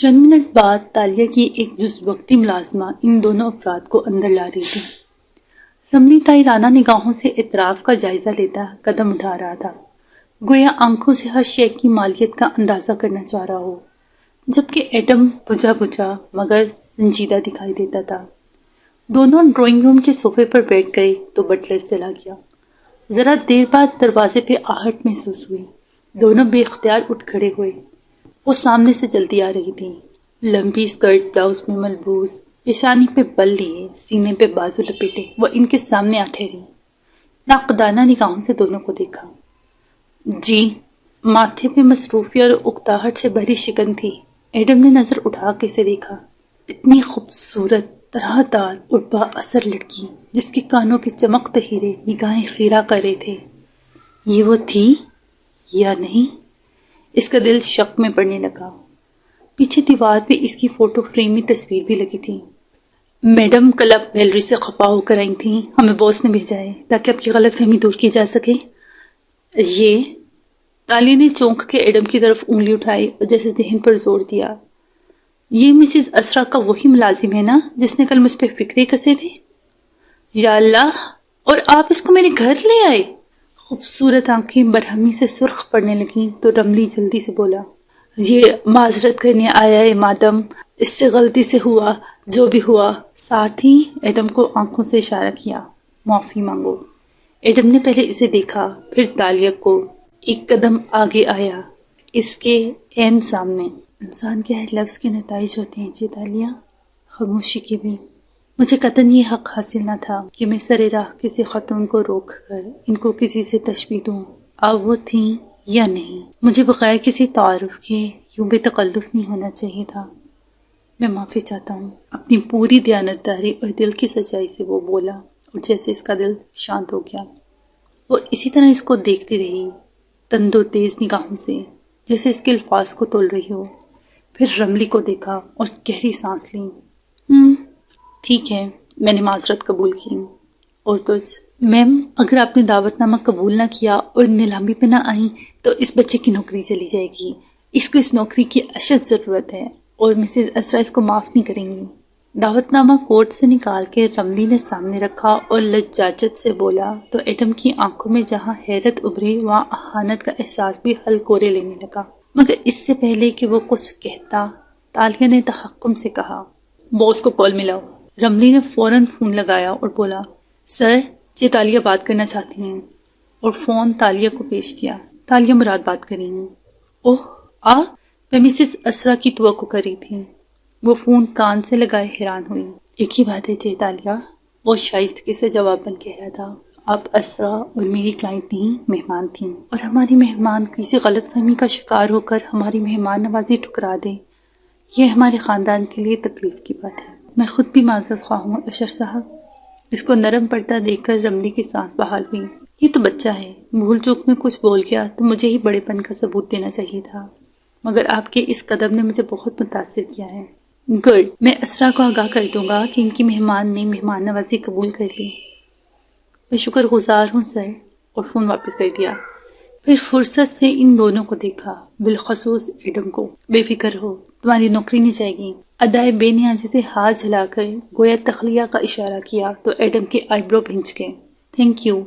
چند منٹ بعد تالیہ کی ایک جز وقتی ملازمہ ان دونوں افراد کو اندر لا رہی تھی۔ رملی تائرانہ نگاہوں سے اطراف کا جائزہ لیتا قدم اٹھا رہا تھا، گویا آنکھوں سے ہر شے کی مالیت کا اندازہ کرنا چاہ رہا ہو، جبکہ ایڈم بجھا بجھا مگر سنجیدہ دکھائی دیتا تھا۔ دونوں ڈرائنگ روم کے صوفے پر بیٹھ گئے تو بٹلر چلا گیا۔ ذرا دیر بعد دروازے پہ آہٹ محسوس ہوئی۔ دونوں بے اختیار اٹھ کھڑے ہوئے۔ وہ سامنے سے چلتی آ رہی تھی، لمبی اسکرٹ بلاؤز میں ملبوس، پیشانی پہ بل لیے، سینے پہ بازو لپیٹے وہ ان کے سامنے آ ٹھہری۔ ناقدانہ نگاہوں سے دونوں کو دیکھا۔ جی، ماتھے پہ مصروفی اور اکتاہٹ سے بھری شکن تھی۔ ایڈم نے نظر اٹھا کے اسے دیکھا۔ اتنی خوبصورت، طرح دار اور با اثر لڑکی جس کے کانوں کے چمکتے ہیرے نگاہیں خیرہ کر رہے تھے۔ یہ وہ تھی یا نہیں؟ اس کا دل شک میں پڑنے لگا۔ پیچھے دیوار پہ اس کی فوٹو فریم میں تصویر بھی لگی تھی۔ میڈم کل آپ گیلری سے خفا ہو کر آئی تھیں، ہمیں باس نے بھیجا ہے تاکہ آپ کی غلط فہمی دور کی جا سکے۔ یہ تالیہ نے چونک کے ایڈم کی طرف انگلی اٹھائی اور جیسے ذہن پر زور دیا۔ یہ مسز اسرا کا وہی ملازم ہے نا جس نے کل مجھ پہ فکرے کسے تھے؟ یا اللہ، اور آپ اس کو میرے گھر لے آئے؟ خوبصورت آنکھیں برہمی سے سرخ پڑنے لگیں تو رملی جلدی سے بولا، یہ معذرت کرنے آیا ہے مادم، اس سے غلطی سے ہوا جو بھی ہوا۔ ساتھ ہی ایڈم کو آنکھوں سے اشارہ کیا، معافی مانگو۔ ایڈم نے پہلے اسے دیکھا، پھر تالیہ کو، ایک قدم آگے آیا، اس کے عین سامنے۔ انسان کے ہر لفظ کے نتائج ہوتے ہیں جی تالیہ، خاموشی کے بھی۔ مجھے قطعاً یہ حق حاصل نہ تھا کہ میں سر راہ کسی خاتون کو روک کر ان کو کسی سے تشبیہ دوں، اب وہ تھیں یا نہیں۔ مجھے بغیر کسی تعارف کے یوں بے تکلف نہیں ہونا چاہیے تھا۔ میں معافی چاہتا ہوں۔ اپنی پوری دیانتداری اور دل کی سچائی سے وہ بولا، اور جیسے اس کا دل شانت ہو گیا، وہ اسی طرح اس کو دیکھتی رہی، تند و تیز نگاہوں سے، جیسے اس کے الفاظ کو تول رہی ہو۔ پھر رملی کو دیکھا اور گہری سانس لی۔ ٹھیک ہے، میں نے معذرت قبول کی۔ اور کچھ؟ میم، اگر آپ نے دعوت نامہ قبول نہ کیا اور نیلامی پہ نہ آئیں تو اس بچے کی نوکری چلی جائے گی۔ اس کو اس نوکری کی اشد ضرورت ہے اور مسز اسرا اس کو معاف نہیں کریں گی۔ دعوت نامہ کوٹ سے نکال کے رملی نے سامنے رکھا اور لجاجت سے بولا تو ایڈم کی آنکھوں میں جہاں حیرت ابھری وہاں اہانت کا احساس بھی ہلکورے لینے لگا۔ مگر اس سے پہلے کہ وہ کچھ کہتا، تالیہ نے تحکم سے کہا، باس کو کال ملاؤ۔ رملی نے فوراً فون لگایا اور بولا، سر، یہ تالیہ بات کرنا چاہتی ہیں، اور فون تالیہ کو پیش کیا۔ تالیہ مراد بات کر رہی ہیں۔ اوہ، میں مسز اسرا کی توقع کر رہی تھی۔ وہ فون کان سے لگائے حیران ہوئی۔ ایک ہی بات ہے جی تالیہ، وہ شائستگی سے جواباً کہہ رہا تھا، آپ اسرا اور میری کلائنٹ نہیں، مہمان تھیں، اور ہماری مہمان کسی غلط فہمی کا شکار ہو کر ہماری مہمان نوازی ٹھکرا دے، یہ ہمارے خاندان کے لیے تکلیف کی بات ہے۔ میں خود بھی معذرت خواہ ہوں اشر صاحب۔ اس کو نرم پڑتا دیکھ کر رملی کی سانس بحال ہوئی۔ یہ تو بچہ ہے، بھول چوک میں کچھ بول گیا تو مجھے ہی بڑے پن کا ثبوت دینا چاہیے تھا، مگر آپ کے اس قدم نے مجھے بہت متاثر کیا ہے۔ گڈ، میں اسرا کو آگاہ کر دوں گا کہ ان کی مہمان نے مہمان نوازی قبول کر لی۔ میں شکر گزار ہوں سر، اور فون واپس کر دیا۔ پھر فرصت سے ان دونوں کو دیکھا، بالخصوص ایڈم کو۔ بے فکر ہو، تمہاری نوکری نہیں جائے گی۔ ادائے بے نیازی سے ہاتھ جھلا کر گویا تخلیہ کا اشارہ کیا تو ایڈم کے آئی برو بھنچ گئے۔ تھینک یو،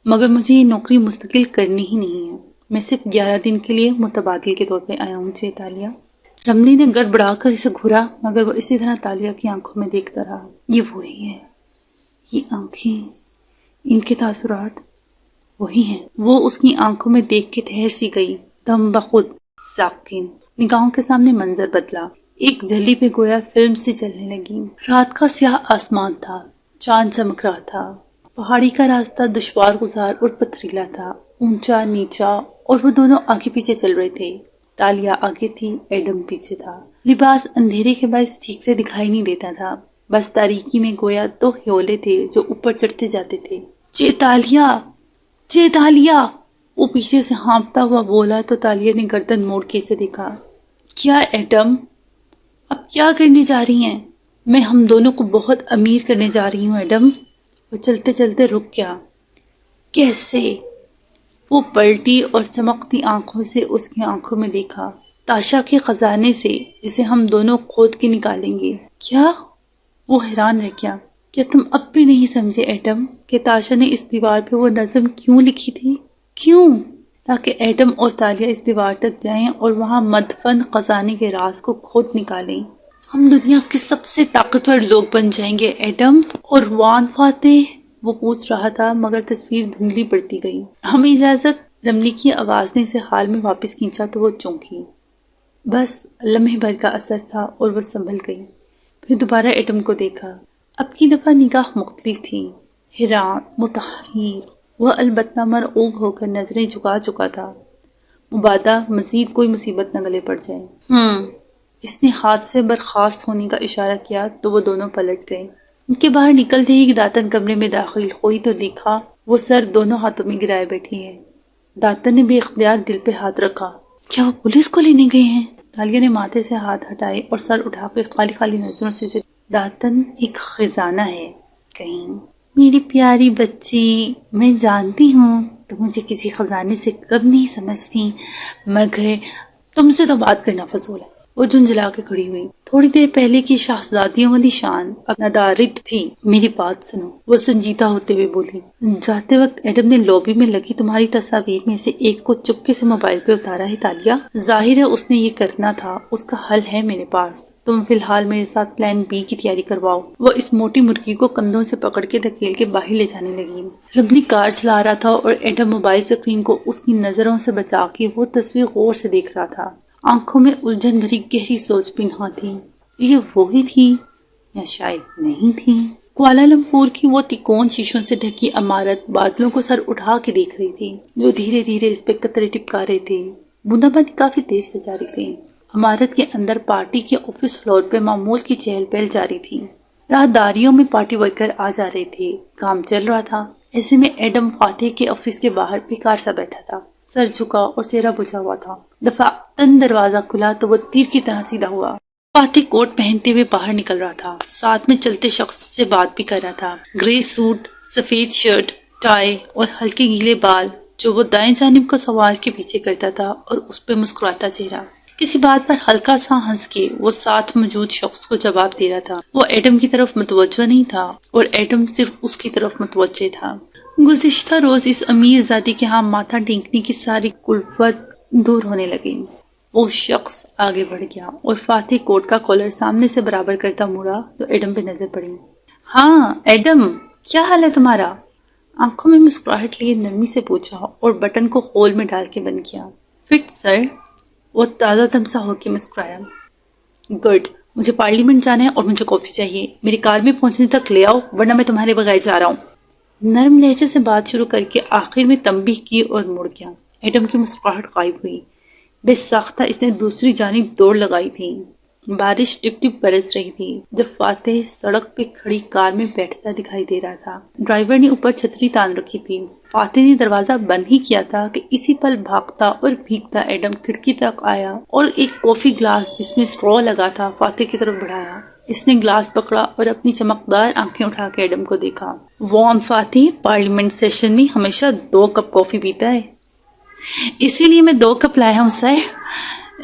مگر مجھے یہ نوکری مستقل کرنی ہی نہیں ہے۔ میں صرف 11 دن کے لیے متبادل کے طور پہ آیا ہوں جی تالیہ۔ رملی نے گڑبڑا کر اسے گھورا، مگر وہ اسی طرح تالیہ کی آنکھوں میں دیکھتا رہا۔ یہ وہی ہے، یہ آنکھیں، ان کے تاثرات وہی ہیں۔ وہ اس کی آنکھوں میں دیکھ کے ٹھہر سی گئی، دم بخود ساکن۔ نگاہوں کے سامنے منظر بدلا، ایک جھلی پہ گویا فلم سے چلنے لگی۔ رات کا سیاہ آسمان تھا، چاند چمک رہا تھا، پہاڑی کا راستہ دشوار گزار اور پتھریلا تھا، اونچا نیچا، اور وہ دونوں آگے پیچھے چل رہے تھے۔ تالیہ آگے تھی، ایڈم پیچھے تھا۔ لباس اندھیرے کے باعث ٹھیک سے دکھائی نہیں دیتا تھا، بس تاریکی میں گویا دو ہیولے تھے جو اوپر چڑھتے جاتے تھے۔ چے تالیہ، وہ پیچھے سے ہانپتا ہوا بولا تو تالیہ نے گردن موڑ کے اسے دیکھا۔ کیا ایڈم، اب کیا کرنے جا رہی ہیں؟ میں ہم دونوں کو بہت امیر کرنے جا رہی ہوں ایڈم۔ وہ چلتے چلتے رک گیا۔ کیسے؟ وہ پلٹی اور چمکتی آنکھوں سے اس کی آنکھوں میں دیکھا۔ تاشا کے خزانے سے جسے ہم دونوں کھود کے نکالیں گے۔ کیا؟ وہ حیران رہ گیا۔ کیا تم اب بھی نہیں سمجھے ایڈم کہ تاشا نے اس دیوار پہ وہ نظم کیوں لکھی تھی؟ کیوں؟ تاکہ ایڈم اور تالیہ اس دیوار تک جائیں اور وہاں مدفن خزانے کے راز کو کھود نکالیں۔ ہم دنیا کے سب سے طاقتور لوگ بن جائیں گے ایڈم۔ اور وان فاتح، وہ پوچھ رہا تھا مگر تصویر دھندلی پڑتی گئی۔ ہمیں اجازت؟ رملی کی آواز نے اسے حال میں واپس کھینچا تو وہ چونکی۔ بس لمحے بھر کا اثر تھا اور وہ سنبھل گئی۔ پھر دوبارہ ایڈم کو دیکھا۔ اب کی دفعہ نگاہ مختلف تھی، حیران، متحیر۔ وہ البتہ مرعوب ہو کر نظریں جھکا چکا تھا، مبادا مزید کوئی مصیبت نہ گلے پڑ جائے۔ اس نے ہاتھ سے برخاست ہونے کا اشارہ کیا تو وہ دونوں پلٹ گئے۔ ان کے باہر نکلتے ہی داتن کمرے میں داخل ہوئی تو دیکھا وہ سر دونوں ہاتھوں میں گرائے بیٹھی ہے۔ داتن نے بے اختیار دل پہ ہاتھ رکھا۔ کیا وہ پولیس کو لینے گئے ہیں؟ تالیہ نے ماتھے سے ہاتھ ہٹائے اور سر اٹھا کے خالی خالی نظروں سے داتن ایک خزانہ ہے کہیں۔ میری پیاری بچی، میں جانتی ہوں تم مجھے کسی خزانے سے کم نہیں سمجھتی، مگر تم سے تو بات کرنا فضول ہے۔ وہ جھنجھلا کے کھڑی ہوئی۔ تھوڑی دیر پہلے کی شاہزادیوں والی شان اب ندارد تھی۔ میری بات سنو، وہ سنجیدہ ہوتے ہوئے بولی۔ جاتے وقت ایڈم نے لوبی میں لگی تمہاری تصاویر میں سے ایک کو چپکے سے موبائل پہ اتارا ہے تالیہ۔ ظاہر ہے اس نے یہ کرنا تھا، اس کا حل ہے میرے پاس۔ تم فی الحال میرے ساتھ پلان بی کی تیاری کرواؤ۔ وہ اس موٹی مرغی کو کندھوں سے پکڑ کے دھکیل کے باہر لے جانے لگی۔ ربنی کار چلا رہا تھا اور ایڈم موبائل اسکرین کو اس کی نظروں سے بچا کے وہ تصویر غور سے دیکھ رہا تھا۔ آنکھوں میں الجھن بھری گہری سوچ پنہاں تھی۔ یہ وہی تھی یا شاید نہیں تھی؟ کوالالمپور کی وہ تکون شیشوں سے ڈھکی عمارت بادلوں کو سر اٹھا کے دیکھ رہی تھی جو دھیرے دھیرے اس پہ قطرے ٹپکا رہے تھے۔ بوندا باندی کافی دیر سے جاری تھی۔ عمارت کے اندر پارٹی کے آفس فلور پہ معمول کی چہل پہل جاری تھی۔ راہداریوں میں پارٹی ورکر آ جا رہے تھے، کام چل رہا تھا۔ ایسے میں ایڈم فاتح کے آفس کے باہر بیکار سا بیٹھا تھا، سر جھکا اور چہرہ بجھا ہوا تھا۔ دفعتاً دروازہ کھلا تو وہ تیر کی طرح سیدھا ہوا۔ فاتح کوٹ پہنتے ہوئے باہر نکل رہا تھا، ساتھ میں چلتے شخص سے بات بھی کر رہا تھا۔ گرے سوٹ، سفید شرٹ، ٹائی اور ہلکے گیلے بال جو وہ دائیں جانب کو سوار کے پیچھے کرتا تھا اور اس پہ مسکراتا چہرہ۔ کسی بات پر ہلکا سا ہنس کے وہ ساتھ موجود شخص کو جواب دے رہا تھا۔ وہ ایڈم کی طرف متوجہ نہیں تھا اور ایڈم صرف اس کی طرف متوجہ تھا۔ گزشتہ روز اس امیر زادی کے ہاں ماتھا ٹیکنے کی ساری کلفت دور ہونے لگی۔ وہ شخص آگے بڑھ گیا اور فاتح کوٹ کا کالر سامنے سے برابر کرتا مڑا تو ایڈم پہ نظر پڑی۔ ہاں ایڈم، کیا حال ہے تمہارا؟ آنکھوں میں مسکراہٹ لیے نرمی سے پوچھا اور بٹن کو ہول میں ڈال کے بند کیا۔ فٹ سر، وہ تازہ دم سا ہو کے مسکرایا۔ گڈ، مجھے پارلیمنٹ جانا ہے اور مجھے کافی چاہیے، میری کار میں پہنچنے تک لے آؤ ورنہ میں تمہارے بغیر جا رہا ہوں۔ نرم لہجے سے بات شروع کر کے آخر میں تنبیہ کی اور مڑ گیا۔ ایڈم کی مسکراہٹ غائب ہوئی۔ بے ساختہ اس نے دوسری جانب دوڑ لگائی تھی۔ بارش ٹپ ٹپ برس رہی تھی جب فاتح سڑک پہ کھڑی کار میں بیٹھتا دکھائی دے رہا تھا۔ ڈرائیور نے اوپر چھتری تان رکھی تھی۔ فاتح نے دروازہ بند ہی کیا تھا کہ اسی پل بھاگتا اور بھیگتا ایڈم کھڑکی تک آیا اور ایک کافی گلاس جس میں اسٹرا لگا تھا فاتح کی طرف بڑھایا۔ اس نے گلاس پکڑا اور اپنی چمکدار آنکھیں اٹھا کے ایڈم کو دیکھا۔ وارم فاتح پارلیمنٹ سیشن میں ہمیشہ 2 کپ کافی پیتا ہے، اسی لیے میں 2 کپ لایا ہوں سر۔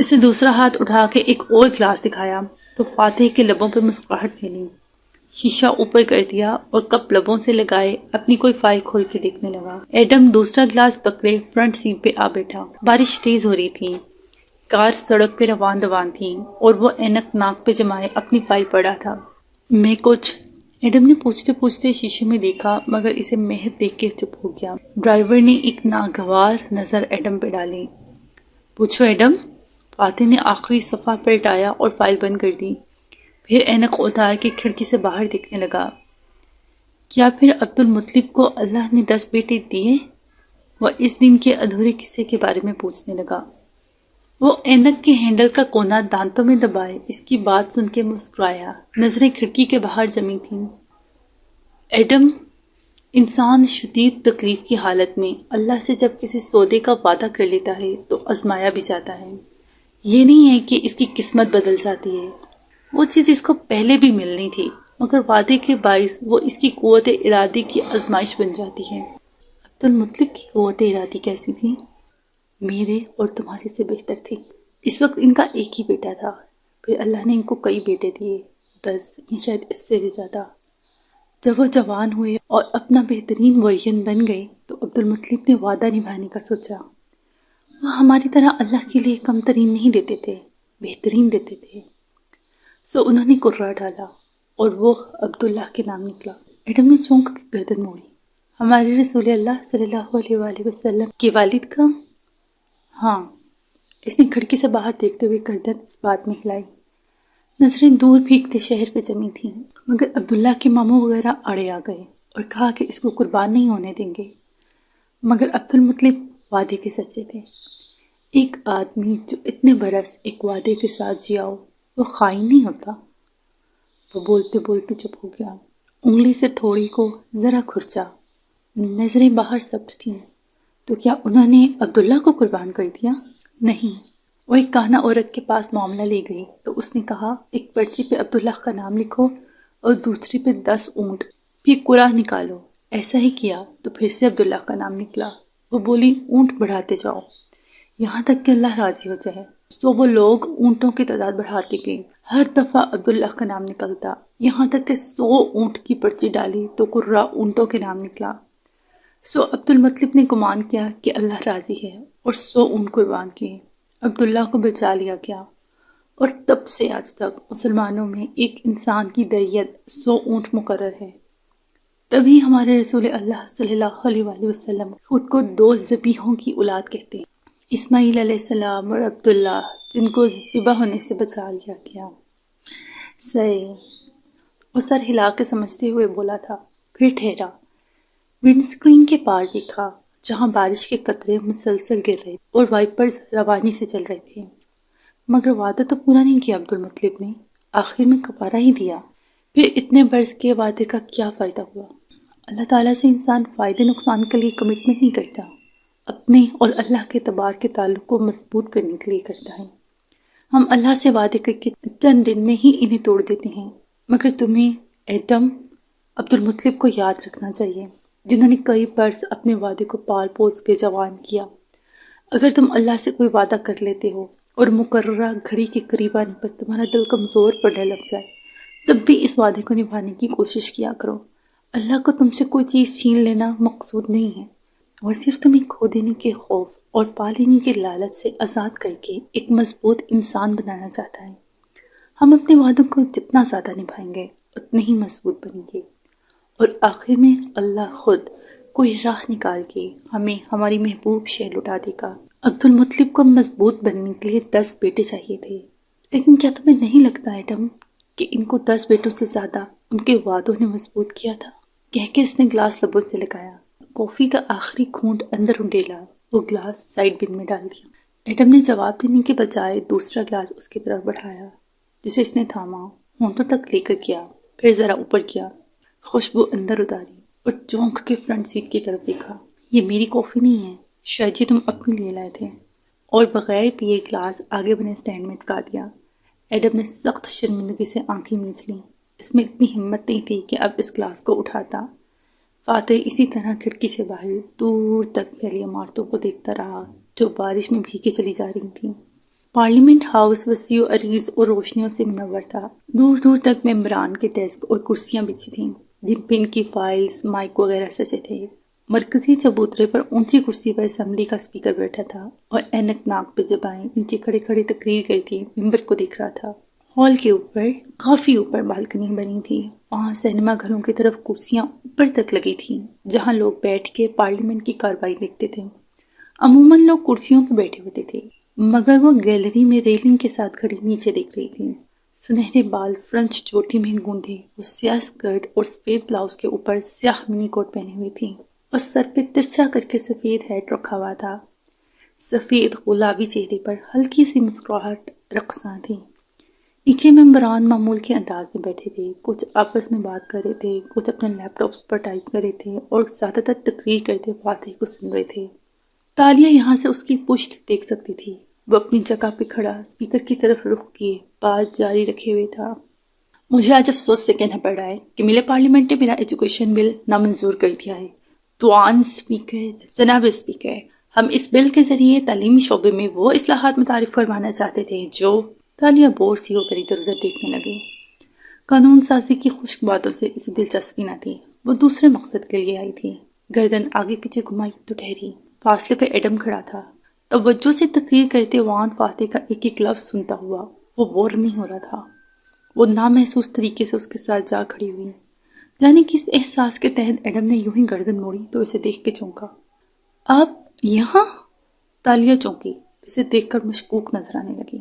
اس نے دوسرا ہاتھ اٹھا کے ایک اور گلاس دکھایا تو فاتح کے لبوں پہ مسکراہٹ پھیلی۔ شیشہ اوپر کر دیا اور کپ لبوں سے لگائے اپنی کوئی فائل کھول کے دیکھنے لگا۔ ایڈم دوسرا گلاس پکڑے فرنٹ سیٹ پہ آ بیٹھا۔ بارش تیز ہو رہی تھی، کار سڑک پہ روان دوان تھی اور وہ اینک ناک پہ جمائے اپنی فائل پڑھا تھا۔ میں کچھ، ایڈم نے پوچھتے پوچھتے شیشے میں دیکھا مگر اسے محض دیکھ کے چپ ہو گیا۔ ڈرائیور نے ایک ناگوار نظر ایڈم پہ ڈالی۔ پوچھو ایڈم۔ فاتح نے آخری صفحہ پلٹایا اور فائل بند کر دی، پھر اینک اتار کے کھڑکی سے باہر دیکھنے لگا۔ کیا پھر عبد المطلب کو اللہ نے 10 بیٹے دیے؟ وہ اس دن کے ادھورے قصے کے بارے میں پوچھنے لگا۔ وہ اینک کے ہینڈل کا کونا دانتوں میں دبائے اس کی بات سن کے مسکرایا۔ نظریں کھڑکی کے باہر جمی تھیں۔ ایڈم، انسان شدید تکلیف کی حالت میں اللہ سے جب کسی سودے کا وعدہ کر لیتا ہے تو آزمایا بھی جاتا ہے۔ یہ نہیں ہے کہ اس کی قسمت بدل جاتی ہے، وہ چیز اس کو پہلے بھی ملنی تھی مگر وعدے کے باعث وہ اس کی قوت ارادی کی آزمائش بن جاتی ہے۔ عبد المطلب کی قوت ارادی کیسی تھی؟ میرے اور تمہارے سے بہتر تھی۔ اس وقت ان کا ایک ہی بیٹا تھا، پھر اللہ نے ان کو کئی بیٹے دیے، 10 یا شاید اس سے بھی زیادہ۔ جب وہ جوان ہوئے اور اپنا بہترین ورژن بن گئے تو عبد المطلب نے وعدہ نبھانے کا سوچا۔ وہ ہماری طرح اللہ کے لیے کم ترین نہیں دیتے تھے، بہترین دیتے تھے۔ سو انہوں نے قرہ ڈالا اور وہ عبداللہ کے نام نکلا۔ ایڈم نے چونک کے گردن موڑی۔ ہمارے رسول اللہ صلی اللہ علیہ وآلہ وسلم کے والد کا؟ ہاں۔ اس نے کھڑکی سے باہر دیکھتے ہوئے گردن اس بات میں ہلائی۔ نظریں دور بھیگتے شہر پہ جمی تھیں، مگر عبداللہ کے ماموں وغیرہ آڑے آ گئے اور کہا کہ اس کو قربان نہیں ہونے دیں گے۔ مگر عبد المطلب وعدے کے سچے تھے۔ ایک آدمی جو اتنے برس ایک وعدے کے ساتھ جیا ہو وہ خائن نہیں ہوتا۔ وہ بولتے بولتے چپ ہو گیا، انگلی سے ٹھوڑی کو ذرا کھرچا، نظریں باہر سبز تھیں۔ تو کیا انہوں نے عبداللہ کو قربان کر دیا؟ نہیں۔ وہ ایک کاہنہ عورت کے پاس معاملہ لے گئی تو اس نے کہا ایک پرچی پہ عبداللہ کا نام لکھو اور دوسری پہ 10 اونٹ، پھر قرعہ نکالو۔ ایسا ہی کیا تو پھر سے عبداللہ کا نام نکلا۔ وہ بولی اونٹ بڑھاتے جاؤ یہاں تک کہ اللہ راضی ہو جائے۔ تو وہ لوگ اونٹوں کی تعداد بڑھاتے گئے، ہر دفعہ عبداللہ کا نام نکلتا، یہاں تک کہ 100 اونٹ کی پرچی ڈالی تو قرہ اونٹوں کے نام نکلا۔ سو عبد المطلب نے گمان کیا کہ اللہ راضی ہے اور 100 اونٹ قربان کیے، عبداللہ کو بچا لیا گیا۔ اور تب سے آج تک مسلمانوں میں ایک انسان کی دیت 100 اونٹ مقرر ہے۔ تبھی ہمارے رسول اللہ صلی اللہ علیہ وآلہ وسلم خود کو 2 ذبیحوں کی اولاد کہتے ہیں، اسماعیل علیہ السلام اور عبداللہ، جن کو ذبح ہونے سے بچا لیا گیا۔ صحیح۔ وہ سر ہلا کے سمجھتے ہوئے بولا تھا، پھر ٹھہرا، ونڈ سکرین کے پار دیکھا جہاں بارش کے قطرے مسلسل گر رہے اور وائپرز روانی سے چل رہے تھے۔ مگر وعدہ تو پورا نہیں کیا عبد المطلب نے، آخر میں کفارہ ہی دیا۔ پھر اتنے برس کے وعدے کا کیا فائدہ ہوا؟ اللہ تعالیٰ سے انسان فائدے نقصان کے لیے کمٹمنٹ نہیں کرتا، اپنے اور اللہ کے تبار کے تعلق کو مضبوط کرنے کے لیے کرتا ہے۔ ہم اللہ سے وعدے کر کے چند دن میں ہی انہیں توڑ دیتے ہیں، مگر تمہیں ایڈم عبد المطلب کو یاد رکھنا چاہیے، جنہوں نے کئی برس اپنے وعدے کو پال پوس کے جوان کیا۔ اگر تم اللہ سے کوئی وعدہ کر لیتے ہو اور مقررہ گھڑی کے قریب آنے پر تمہارا دل کمزور پڑنے لگ جائے، تب بھی اس وعدے کو نبھانے کی کوشش کیا کرو۔ اللہ کو تم سے کوئی چیز چھین لینا مقصود نہیں ہے، وہ صرف تمہیں کھو دینے کے خوف اور پا لینے کے لالچ سے آزاد کر کے ایک مضبوط انسان بنانا چاہتا ہے۔ ہم اپنے وعدوں کو جتنا زیادہ نبھائیں گے اتنے ہی مضبوط بنیں گے، اور آخر میں اللہ خود کوئی راہ نکال کے ہمیں ہماری محبوب شے لٹا دے گا۔ عبد المطلب کو مضبوط بننے کے لیے 10 بیٹے چاہیے تھے، لیکن کیا تمہیں نہیں لگتا ایڈم کہ ان کو 10 بیٹوں سے زیادہ ان کے وعدوں نے مضبوط کیا تھا؟ کہہ کے اس نے گلاس لبوں سے لگایا، کافی کا آخری گھونٹ اندر انڈیلا، وہ گلاس سائڈ بن میں ڈال دیا۔ ایڈم نے جواب دینے کے بجائے دوسرا گلاس اس کی طرف بڑھایا، جسے اس نے تھاما، ہونٹوں تک لے کر کیا، پھر ذرا اوپر کیا، خوشبو اندر اتاری اور چونک کے فرنٹ سیٹ کی طرف دیکھا۔ یہ میری کافی نہیں ہے، شاید یہ تم اپنے لیے لائے تھے، اور بغیر پیے گلاس آگے بنے سٹینڈ میں ٹکا دیا۔ ایڈم نے سخت شرمندگی سے آنکھیں میچ لیں، اس میں اتنی ہمت نہیں تھی کہ اب اس گلاس کو اٹھاتا۔ فاتح اسی طرح کھڑکی سے باہر دور تک پھیلی عمارتوں کو دیکھتا رہا جو بارش میں بھیگے چلی جا رہی تھیں۔ پارلیمنٹ ہاؤس وسیع و عریض اور روشنیوں سے منور تھا۔ دور دور تک ممبران کے ڈیسک اور کرسیاں بچھی تھیں جن پہ ان کی فائلز، مائک وغیرہ سجے تھے۔ مرکزی چبوترے پر اونچی کرسی پر اسمبلی کا اسپیکر بیٹھا تھا اور اینک ناک پہ جبائیں نیچے کھڑے کھڑے تقریر کرتی ممبر کو دیکھ رہا تھا۔ ہال کے اوپر، کافی اوپر بالکنی بنی تھی، وہاں سینما گھروں کی طرف کرسیاں اوپر تک لگی تھیں جہاں لوگ بیٹھ کے پارلیمنٹ کی کارروائی دیکھتے تھے۔ عموماً لوگ کرسیوں پہ بیٹھے ہوتے تھے، مگر وہ گیلری میں ریلنگ کے ساتھ کھڑی نیچے دیکھ رہی تھی۔ سنہرے بال فرنچ چوٹی میں گوندھے، وہ سیاہ اسکرٹ اور سفید بلاؤز کے اوپر سیاہ منی کوٹ پہنے ہوئی تھی اور سر پہ ترچھا کر کے سفید ہیٹ رکھا ہوا تھا۔ سفید گلابی چہرے پر ہلکی سی مسکراہٹ رقصاں تھی۔ نیچے ممبران معمول کے انداز میں بیٹھے تھے، کچھ آپس میں بات کر رہے تھے، کچھ اپنے لیپ ٹاپس پر ٹائپ کر رہے تھے اور زیادہ تر تقریر کرتے فاتح کو سن رہے تھے۔ تالیہ یہاں سے اس کی پشت دیکھ سکتی تھی۔ وہ اپنی جگہ پہ کھڑا اسپیکر کی طرف رخ کیے بات جاری رکھے ہوئے تھا۔ مجھے آج افسوس سے کہنا پڑ رہا ہے کہ ملے پارلیمنٹ نے میرا ایجوکیشن بل نامنظور کر دیا ہے۔ توان اسپیکر، جناب اسپیکر، ہم اس بل کے ذریعے تعلیمی شعبے میں وہ اصلاحات متعارف کروانا چاہتے تھے جو تالیہ بور سی ہو کر ادھر ادھر دیکھنے لگی۔ قانون سازی کی خشک باتوں سے اسے دلچسپی نہ تھی، وہ دوسرے مقصد کے لیے آئی تھی۔ گردن آگے پیچھے گھمائی تو ٹھہری، فاصلے پہ ایڈم کھڑا تھا، توجہ سے تقریر کرتے وان فاتح کا ایک ایک لفظ سنتا ہوا۔ وہ بور نہیں ہو رہا تھا، وہ نامحسوس طریقے سے اس کے ساتھ جا کھڑی ہوئی، یعنی کس احساس کے تحت ایڈم نے یوں ہی گردن موڑی تو اسے دیکھ کے چونکا۔ آپ یہاں؟ تالیہ چونکی، اسے دیکھ کر مشکوک نظر آنے لگی۔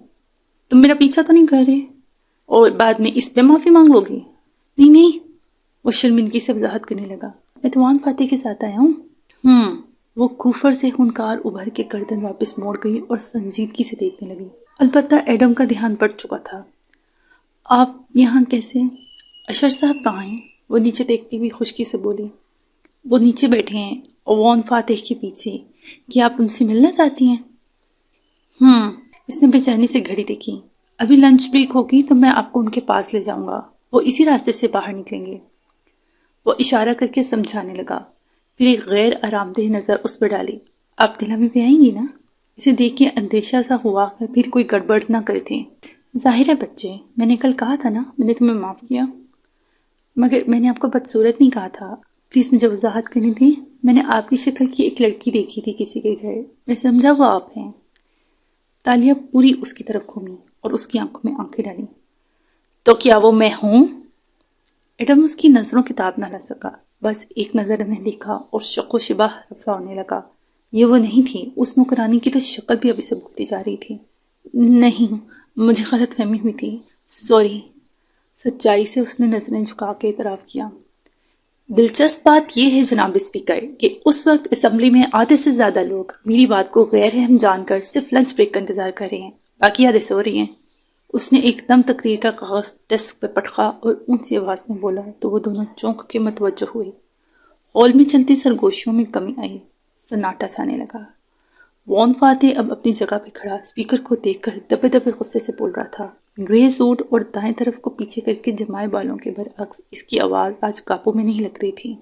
تم میرا پیچھا تو نہیں کر رہے اور بعد میں اس پہ معافی مانگ لو گی؟ نہیں نہیں، وہ شرمندگی سے وضاحت کرنے لگا، میں تو وان فاتح کے ساتھ آیا ہوں۔ وہ کوفر سے ہنکار ابھر کے گردن واپس موڑ گئی اور سنجیدگی سے دیکھنے لگی۔ البتہ ایڈم کا دھیان بٹ چکا تھا۔ آپ یہاں کیسے؟ اشر صاحب کہاں ہیں؟ وہ نیچے دیکھتی ہوئی خشکی سے بولی۔ وہ نیچے بیٹھے ہیں اور وان فاتح کے پیچھے۔ کیا آپ ان سے ملنا چاہتی ہیں؟ اس نے بے چینی سے گھڑی دیکھی۔ ابھی لنچ بریک ہوگی تو میں آپ کو ان کے پاس لے جاؤں گا، وہ اسی راستے سے باہر نکلیں گے۔ وہ اشارہ کر کے سمجھانے لگا، پھر ایک غیر آرام دہ نظر اس پر ڈالی۔ آپ دلامی پہ آئیں گی نا؟ اسے دیکھ کے اندیشہ سا ہوا کہ پھر کوئی گڑبڑ نہ کر تھے۔ ظاہر ہے بچے، میں نے کل کہا تھا نا، میں نے تمہیں معاف کیا، مگر میں نے آپ کو بدصورت نہیں کہا تھا۔ پلیز مجھے وضاحت کرنی تھی، میں نے آپ کی شکل کی ایک لڑکی دیکھی تھی کسی کے گھر، میں سمجھا وہ آپ ہیں۔ تالیہ پوری اس کی طرف گھومی اور اس کی آنکھوں میں آنکھیں ڈالی۔ تو کیا وہ میں ہوں؟ ایڈم اس کی نظروں کی تاب نہ لا سکا، بس ایک نظر میں دیکھا اور شک و شبہ رفع ہونے لگا۔ یہ وہ نہیں تھی، اس نوکرانی کی تو شکل بھی ابھی سے بھولتی جا رہی تھی۔ نہیں، مجھے غلط فہمی ہوئی تھی، سوری۔ سچائی سے اس نے نظریں جھکا کے اعتراف کیا۔ دلچسپ بات یہ ہے جناب اسپیکر کہ اس وقت اسمبلی میں آدھے سے زیادہ لوگ میری بات کو غیر اہم جان کر صرف لنچ بریک کا انتظار کر رہے ہیں، باقی آدھے سو رہی ہیں۔ اس نے ایک دم تقریر کا کاغذ ڈیسک پہ پٹخا اور اونچی آواز میں بولا تو وہ دونوں چونک کے متوجہ ہوئے۔ ہال میں چلتی سرگوشیوں میں کمی آئی، سناٹا چھانے لگا۔ وان فاتح اب اپنی جگہ پہ کھڑا اسپیکر کو دیکھ کر دبے دبے غصے سے بول رہا تھا۔ گرے سوٹ اور دائیں طرف کو پیچھے کر کے جمائے بالوں کے برعکس اس کی آواز آج قابو میں نہیں لگ رہی تھی۔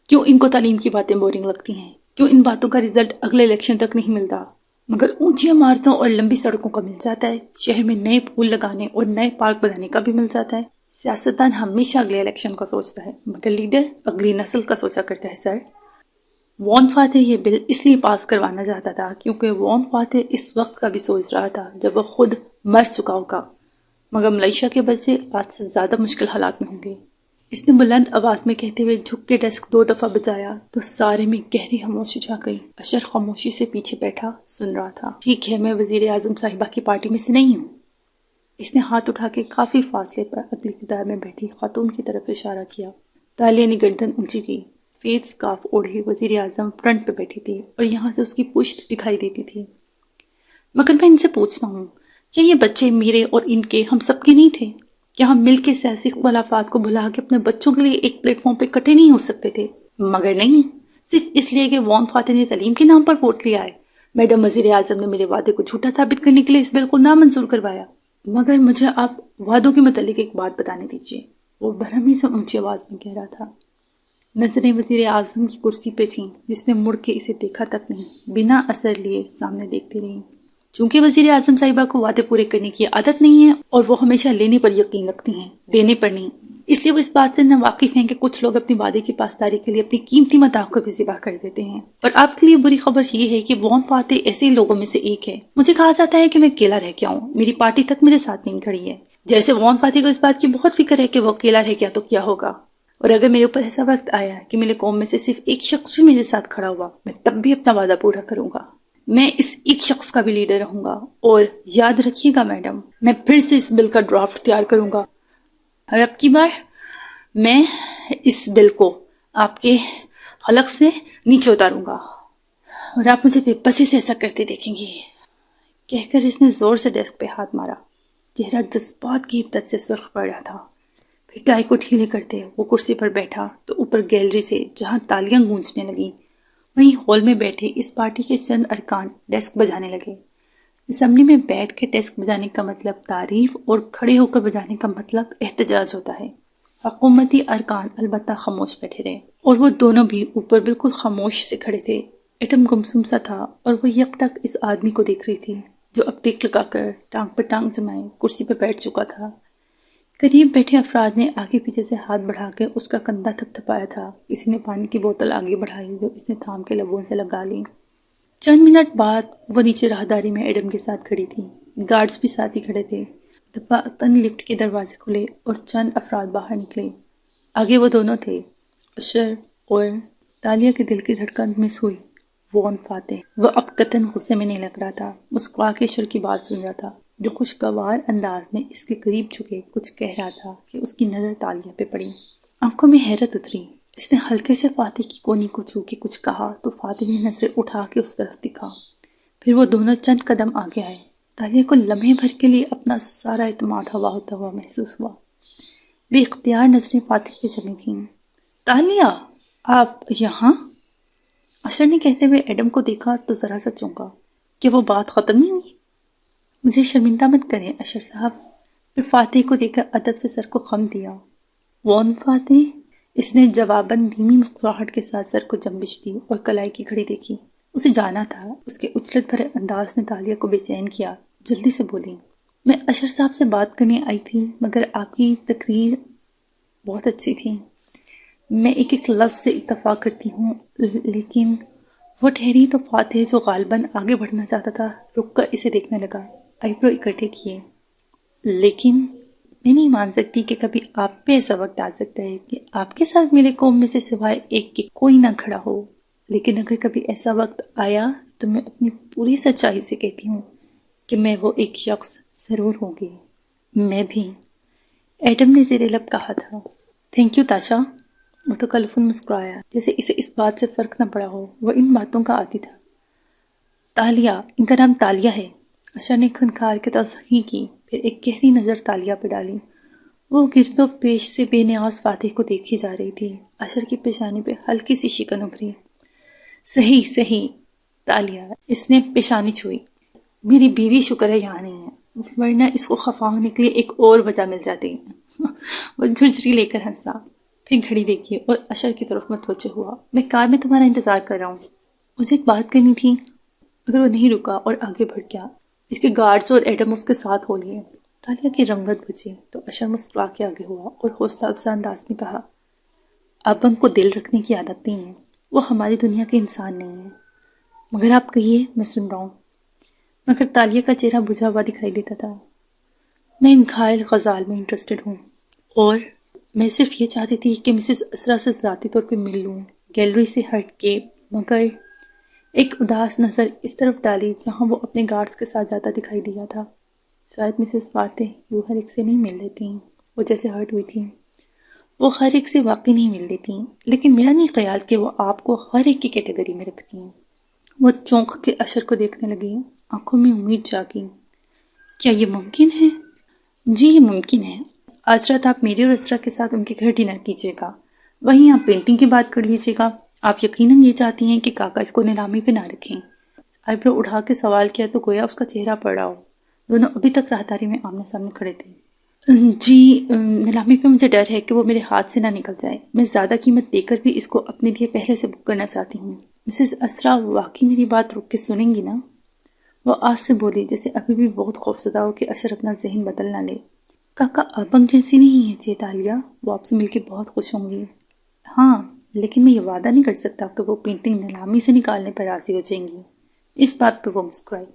کیوں ان کو تعلیم کی باتیں بورنگ لگتی ہیں؟ کیوں ان باتوں کا رزلٹ اگلے الیکشن تک نہیں ملتا، مگر اونچی عمارتوں اور لمبی سڑکوں کا مل جاتا ہے؟ شہر میں نئے پھول لگانے اور نئے پارک بنانے کا بھی مل جاتا ہے؟ سیاستدان ہمیشہ اگلے الیکشن کا سوچتا ہے، مگر لیڈر اگلی نسل کا سوچا کرتا ہے سر۔ وان فاتح یہ بل اس لیے پاس کروانا چاہتا تھا کیونکہ وان فاتح اس وقت کا بھی سوچ رہا تھا جب وہ خود مر چکا ہوگا، مگر ملیشیا کے بچے آج سے زیادہ مشکل حالات میں ہوں گے۔ اس نے بلند آواز میں کہتے ہوئے جھک کے ڈیسک 2 دفعہ بجایا تو سارے میں گہری خاموشی چھا گئی۔ اشر خاموشی سے پیچھے بیٹھا سن رہا تھا۔ ٹھیک ہے، میں وزیر اعظم صاحبہ کی پارٹی میں سے نہیں ہوں۔ اس نے ہاتھ اٹھا کے کافی فاصلے پر اگلی قطار میں بیٹھی خاتون کی طرف اشارہ کیا۔ تالیہ نے گردن اونچی کی، سفید سکارف اوڑھے وزیر اعظم فرنٹ پہ بیٹھی تھی اور یہاں سے اس کی پشت دکھائی دیتی تھی۔ مگر میں ان سے پوچھتا ہوں، کیا یہ بچے میرے اور ان کے، ہم سب کے نہیں تھے؟ کیا ہم مل کے سیاسی اختلافات کو بھلا کے اپنے بچوں کے لیے ایک پلیٹ فارم پہ اکٹھے نہیں ہو سکتے تھے؟ مگر نہیں، صرف اس لیے کہ وان فاتح نے تعلیم کے نام پر ووٹ لیا ہے، میڈم وزیر اعظم نے میرے وعدے کو جھوٹا ثابت کرنے کے لیے اس بل کو نامنظور کروایا۔ مگر مجھے آپ وعدوں کے متعلق ایک بات بتانے دیجیے، وہ برہمی سے اونچی آواز میں کہہ رہا تھا۔ نظریں وزیر اعظم کی کرسی پہ تھیں، جس نے مڑ کے اسے دیکھا تک نہیں، بنا اثر لیے سامنے دیکھتی رہی۔ چونکہ وزیر اعظم صاحبہ کو وعدے پورے کرنے کی عادت نہیں ہے اور وہ ہمیشہ لینے پر یقین رکھتی ہیں، دینے پر نہیں، اس لیے وہ اس بات سے ناواقف ہیں کہ کچھ لوگ اپنی وعدے کی پاسداری کے لیے اپنی قیمتی متاع کو بھی ذبح کر دیتے ہیں۔ اور آپ کے لیے بری خبر یہ ہے کہ وان فاتح ایسے لوگوں میں سے ایک ہے۔ مجھے کہا جاتا ہے کہ میں اکیلا رہ گیا ہوں، میری پارٹی تک میرے ساتھ نہیں کھڑی ہے۔ جیسے وان فاتح کو اس بات کی بہت فکر ہے کہ وہ اکیلا رہ گیا تو کیا ہوگا، اور اگر میرے اوپر ایسا وقت آیا کہ میرے قوم میں سے صرف ایک شخص بھی میرے ساتھ کھڑا ہوا، میں تب بھی اپنا وعدہ پورا کروں گا۔ میں اس ایک شخص کا بھی لیڈر رہوں گا، اور یاد رکھیے گا میڈم، میں پھر سے اس بل کا ڈرافٹ تیار کروں گا، اور اب کی بار میں اس بل کو آپ کے حلق سے نیچے اتاروں گا، اور آپ مجھے بے بسی سے ایسا کرتے دیکھیں گی۔ کہہ کر اس نے زور سے ڈیسک پہ ہاتھ مارا، چہرہ جذبات کی حدت سے سرخ پڑ رہا تھا۔ پھر ٹائی کو ڈھیلے کرتے وہ کرسی پر بیٹھا تو اوپر گیلری سے جہاں تالیاں گونجنے لگیں، وہیں ہال میں بیٹھے اس پارٹی کے چند ارکان ڈیسک بجانے لگے۔ اسمبلی میں بیٹھ کے ڈیسک بجانے کا مطلب تعریف اور کھڑے ہو کر بجانے کا مطلب احتجاج ہوتا ہے۔ حکومتی ارکان البتہ خاموش بیٹھے رہے، اور وہ دونوں بھی اوپر بالکل خاموش سے کھڑے تھے، ایڈم گمسم سا تھا اور وہ یکٹک اس آدمی کو دیکھ رہی تھی جو اب ٹیک لگا کر ٹانگ پر ٹانگ جمائے کرسی پہ بیٹھ چکا تھا۔ قریب بیٹھے افراد نے آگے پیچھے سے ہاتھ بڑھا کے اس کا کندھا تھپ تھپایا تھا۔ کسی نے پانی کی بوتل آگے بڑھائی جو اس نے تھام کے لبوں سے لگا لی۔ چند منٹ بعد وہ نیچے راہداری میں ایڈم کے ساتھ کھڑی تھی۔ گارڈز بھی ساتھ ہی کھڑے تھے۔ دفعتاً لفٹ کے دروازے کھلے اور چند افراد باہر نکلے۔ آگے وہ دونوں تھے، اشر اور تالیہ کے دل کی دھڑکن مس ہوئی۔ وان فاتح، وہ اب قطعاً غصے میں نہیں لگ رہا تھا، مسکرا کے اشر کی بات سن رہا تھا جو خوشگوار انداز میں اس کے قریب جھکے کچھ کہہ رہا تھا کہ اس کی نظر تالیہ پہ پڑی۔ آنکھوں میں حیرت اتری۔ اس نے ہلکے سے فاتح کی کونی کو چھو کے کچھ کہا تو فاتح نے نظریں اٹھا کے اس طرف دکھا۔ پھر وہ دونوں چند قدم آگے آئے۔ تالیہ کو لمحے بھر کے لیے اپنا سارا اعتماد ہوا ہوتا ہوا محسوس ہوا۔ بے اختیار نظریں فاتح پہ جمی تھیں۔ تالیہ، آپ یہاں؟ اشر نے کہتے ہوئے ایڈم کو دیکھا تو ذرا سا چونکا۔ کہ وہ بات ختم نہیں ہوئی؟ مجھے شرمندہ مت کریں اشر صاحب۔ پھر فاتح کو دیکھ کر ادب سے سر کو خم دیا۔ وان فاتح؟ اس نے جواباً دھیمی مسکراہٹ کے ساتھ سر کو جنبش دی اور کلائی کی گھڑی دیکھی۔ اسے جانا تھا۔ اس کے اچھلت بھرے انداز نے تالیہ کو بے چین کیا۔ جلدی سے بولی، میں اشر صاحب سے بات کرنے آئی تھی مگر آپ کی تقریر بہت اچھی تھی۔ میں ایک ایک لفظ سے اتفاق کرتی ہوں لیکن… وہ ٹھہری تو فاتح جو غالباً آگے بڑھنا چاہتا تھا رک کر اسے دیکھنے لگا، آئیبرو اکٹھے کیے۔ لیکن میں نہیں مان سکتی کہ کبھی آپ پہ ایسا وقت آ سکتا ہے کہ آپ کے ساتھ میرے قوم میں سے سوائے ایک کے کوئی نہ کھڑا ہو، لیکن اگر کبھی ایسا وقت آیا تو میں اپنی پوری سچائی سے کہتی ہوں کہ میں وہ ایک شخص ضرور ہوں گی۔ میں بھی، ایڈم نے زیر لب کہا تھا۔ Thank you تاشا۔ متکلفاً مسکرایا جیسے اسے اس بات سے فرق نہ پڑا ہو، وہ ان باتوں کا عادی تھا۔ تالیہ، ان کا نام تالیہ ہے۔ اشر نے کھنکھار کے تصحیح کی، پھر ایک گہری نظر تالیہ پہ ڈالی۔ وہ گرد و پیش سے بے نیاز فاتح کو دیکھی جا رہی تھی۔ اشر کی پیشانی پہ ہلکی سی شکن ابھری۔ صحیح صحیح تالیہ، اس نے پیشانی چھوئی۔ میری بیوی شکر ہے یہاں نہیں ہے، ورنہ اس کو خفا ہونے کے لیے ایک اور وجہ مل جاتی۔ وہ جھرجھری لے کر ہنسا، پھر گھڑی دیکھی اور اشر کی طرف متوجہ ہوا۔ میں کار میں تمہارا انتظار کر رہا ہوں، مجھے ایک بات کرنی تھی۔ مگر وہ نہیں رکا اور آگے بڑھ گیا۔ اس کے گارڈز اور ایڈم اس کے ساتھ ہو لیے۔ تالیہ کی رنگت بجھی تو اشر مسکرا کے آگے ہوا اور حوصلہ افزا انداز میں کہا، آبنگ کو دل رکھنے کی عادت نہیں ہے، وہ ہماری دنیا کے انسان نہیں ہے۔ مگر آپ کہیے، میں سن رہا ہوں۔ مگر تالیہ کا چہرہ بجھا ہوا دکھائی دیتا تھا۔ میں ان گھائل غزال میں انٹرسٹڈ ہوں اور میں صرف یہ چاہتی تھی کہ مسز اسرا سے ذاتی طور پہ مل لوں، گیلری سے ہٹ کے۔ مگر ایک اداس نظر اس طرف ڈالی جہاں وہ اپنے گارڈز کے ساتھ جاتا دکھائی دیا تھا۔ شاید مسز فاتح یوں ہر ایک سے نہیں مل لیتی، وہ جیسے ہرٹ ہوئی تھی۔ وہ ہر ایک سے واقعی نہیں مل لیتی، لیکن میرا نہیں خیال کہ وہ آپ کو ہر ایک کی کیٹیگری میں رکھتی ہیں۔ وہ چونک کے اشر کو دیکھنے لگی، آنکھوں میں امید جاگی۔ کیا یہ ممکن ہے؟ جی یہ ممکن ہے۔ آج رات آپ میری اور اسرا کے ساتھ ان کے گھر ڈنر کیجیے گا، وہیں آپ پینٹنگ کی بات کر لیجیے گا۔ آپ یقیناً یہ چاہتی ہیں کہ کاکا اس کو نیلامی پہ نہ رکھیں؟ آئیبرو اٹھا کے سوال کیا تو گویا اس کا چہرہ پڑ رہا ہو۔ دونوں ابھی تک راہداری میں آمنے سامنے کھڑے تھے۔ جی نیلامی پہ مجھے ڈر ہے کہ وہ میرے ہاتھ سے نہ نکل جائے، میں زیادہ قیمت دے کر بھی اس کو اپنے لیے پہلے سے بک کرنا چاہتی ہوں۔ مسز اسرا واقعی میری بات رک کے سنیں گی نا؟ وہ آس سے بولی جیسے ابھی بھی بہت خوفزدہ ہو کہ اشر اپنا ذہن بدل نہ لے۔ کاکا آبنگ جیسی نہیں ہے جی تالیہ، وہ آپ سے مل کے بہت خوش ہوں گی۔ ہاں لیکن میں یہ وعدہ نہیں کر سکتا کہ وہ پینٹنگ نیلامی سے نکالنے پر راضی ہو جائیں گی۔ اس بات پہ وہ مسکرائی۔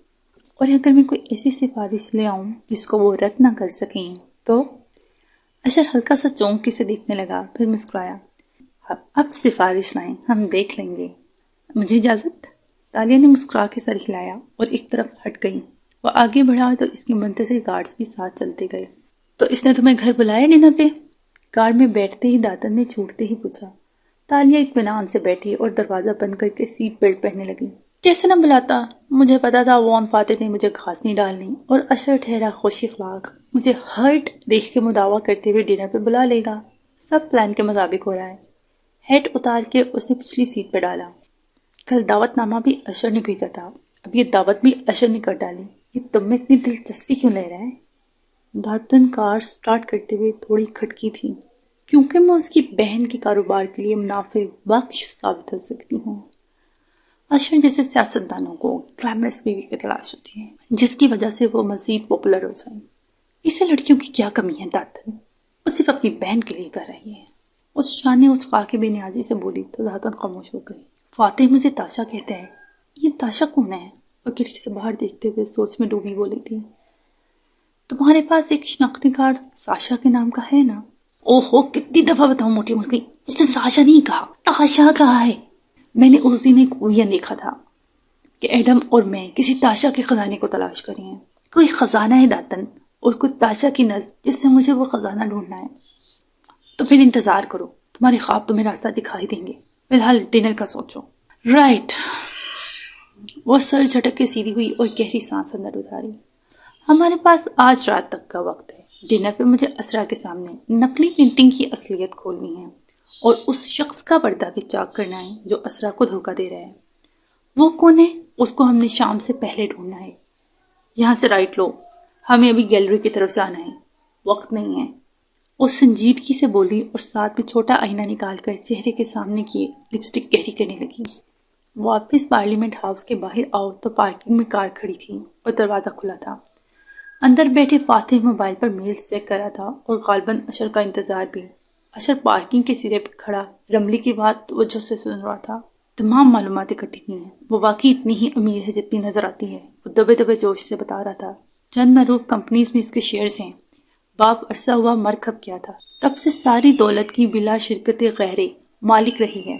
اور اگر میں کوئی ایسی سفارش لے آؤں جس کو وہ رد نہ کر سکیں تو؟ اشر ہلکا سا چونک کے سے دیکھنے لگا، پھر مسکرایا۔ اب سفارش لائیں، ہم دیکھ لیں گے۔ مجھے اجازت؟ تالیہ نے مسکرا کے سر ہلایا اور ایک طرف ہٹ گئی۔ وہ آگے بڑھا تو اس کے منتظر گارڈز بھی ساتھ چلتے گئے۔ تو اس نے تمہیں گھر بلایا ڈنر پہ؟ کار میں بیٹھتے ہی داتن نے چھوٹتے ہی پوچھا۔ تالیہ اطمینان سے بیٹھی اور دروازہ بند کر کے سیٹ بیلٹ پہننے لگی۔ کیسے نہ بلاتا، مجھے پتا تھا وان فاتح نے مجھے گھاس نہیں ڈالنی، اور اشر ٹھہرا خوش اخلاق مجھے ہرٹ دیکھ کے مداوا کرتے ہوئے ڈنر پہ بلا لے گا۔ سب پلان کے مطابق ہو رہا ہے۔ ہیڈ اتار کے اس نے پچھلی سیٹ پہ ڈالا۔ کل دعوت نامہ بھی اشر نے بھیجا تھا، اب یہ دعوت بھی اشر نے کر ڈالی۔ یہ تم میں اتنی دلچسپی کیوں لے رہا ہے؟ داتن کار سٹارٹ کرتے ہوئے تھوڑی کھٹکی تھی، کیونکہ میں اس کی بہن کے کاروبار کے لیے منافع بخش ثابت ہو سکتی ہوں۔ اشر جیسے سیاستدانوں کو گلیمرس بیوی کی تلاش ہوتی ہے جس کی وجہ سے وہ مزید پاپولر ہو جائیں۔ اسے لڑکیوں کی کیا کمی ہے داتن؟ وہ صرف اپنی بہن کے لیے کر رہی ہے۔ اس شان نے اچکا کے بے نیازی سے بولی تو داتن خاموش ہو گئی۔ فاتح مجھے تاشا کہتا ہے۔ یہ تاشا کون ہے؟ وہ کھڑکی سے باہر دیکھتے ہوئے سوچ میں ڈوبی بولی تھی۔ تمہارے پاس ایک شناختی کارڈ ساشا کے نام کا ہے نا؟ اوہو کتنی دفعہ بتاؤں موٹی مرغی، اس نے ساشا نہیں کہا، تاشا کہا ہے۔ میں نے اس دن ایک ویژن دیکھا تھا کہ ایڈم اور میں کسی تاشا کے خزانے کو تلاش کر رہے ہیں۔ کوئی خزانہ ہے داتن، اور کوئی تاشا کی نظر جس سے مجھے وہ خزانہ ڈھونڈنا ہے۔ تو پھر انتظار کرو، تمہارے خواب تمہیں راستہ دکھائی دیں گے۔ فی الحال ڈنر کا سوچو۔ رائٹ۔ وہ سر جھٹک کے سیدھی ہوئی اور گہری سانس اندر اتاری۔ ہمارے پاس آج رات تک کا وقت ہے۔ ڈنر پہ مجھے اسرا کے سامنے نقلی پینٹنگ کی اصلیت کھولنی ہے اور اس شخص کا پردہ بھی چاک کرنا ہے جو اسرا کو دھوکہ دے رہا ہے۔ وہ کون ہے؟ اس کو ہم نے شام سے پہلے ڈھونڈنا ہے۔ یہاں سے رائٹ لو، ہمیں ابھی گیلری کی طرف جانا ہے، وقت نہیں ہے۔ وہ سنجیدگی سے بولی اور ساتھ میں چھوٹا آئینہ نکال کر چہرے کے سامنے کی لپسٹک گہری کرنے لگی۔ واپس پارلیمنٹ ہاؤس کے باہر آؤ تو پارکنگ میں کار کھڑی تھی اور دروازہ کھلا تھا۔ اندر بیٹھے فاتح موبائل پر میلز چیک کر رہا تھا اور غالباً اشر کا انتظار بھی۔ اشر پارکنگ کے سرے پہ کھڑا رملی کی بات توجہ سے سن رہا تھا۔ تمام معلومات اکٹھی کی ہیں، وہ واقعی اتنی ہی امیر ہے جتنی نظر آتی ہے، وہ دبے دبے جوش سے بتا رہا تھا۔ چند معروف کمپنیز میں اس کے شیئرز ہیں۔ باپ عرصہ ہوا مر کھپ گیا تھا، تب سے ساری دولت کی بلا شرکت غیرے مالک رہی ہے۔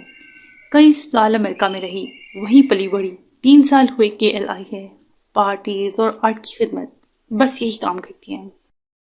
کئی سال امریکہ میں رہی، وہیں پلی بڑھی۔ 3 سال ہوئے KLI ہے، پارٹیز اور آرٹ کی خدمت، بس یہی کام کرتی ہیں۔